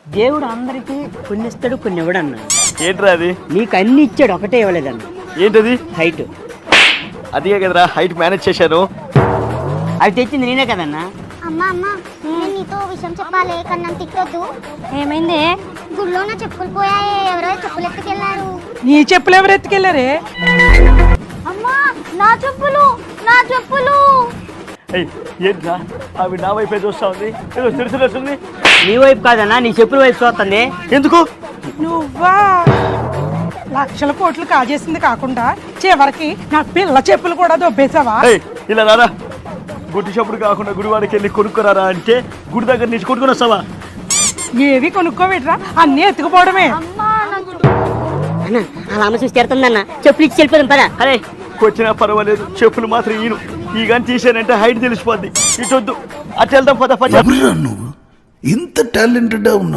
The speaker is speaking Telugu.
దేవుడు అందరికి కొన్ని ఇస్తాడు, కొన్ని ఇవ్వడన్నా. ఏంట్రా అది? నీకు అన్ని ఇచ్చాడు, ఒకటే ఇవ్వలేదన్న. ఏంటది? హైట్. అదిగే కదరా హైట్ మేనేజ్ చేశాను. అవి తెచ్చింది నేనే కదన్నా. అమ్మా అమ్మా నేను నీతో విషయం చెప్పాలి, కానీ నన్ను తిట్టొద్దు. ఏమైంది? గుళ్ళో నా చెప్పులు పోయాయి, ఎవరో చెప్పులు ఎత్తుకెళ్ళారు. నీ చెప్పులు ఎవరు ఎత్తుకెళ్ళారే? అమ్మా నా చెప్పులు, నా చెప్పులు. ఏంట్రా అవి నా వైపే చూస్తా ఉంది, ఏదో తిడుతున్నట్టుంది. నీ వైపు కాదన్నా, నీ చెప్పుల వైపు చూస్తుంది. ఎందుకు? నువ్వా? లక్షల కోట్లు కాజేసింది కాకుండా చివరికి నా పిల్ల చెప్పులు కూడా దొబ్బేసావా? ఇలా రారా, గుడ్డి చెప్పుడు కాకుండా గుడివాడికి వెళ్ళి కొనుక్కోరారా అంటే గుడి దగ్గర నుంచి కొనుక్కొని వస్తావా? ఏవి కొనుక్కోబెట్రా, అన్నీ ఎత్తుకుపోవడమే. అన్న అలా అమ్మ చూసి తిడుతుందన్న, చెప్పులు ఇచ్చి వెళ్ళిపోదాం పదా. అరే వచ్చినా పర్వాలేదు, చెప్పులు మాత్రం ఈను. ఈ గని తీసానంటే హైట్ తెలిసిపోద్ది. ఇటొద్దు, అటు వెళ్దాం పద పద. నువ్వు ఇంత టాలెంటెడ్ ఉన్నావు.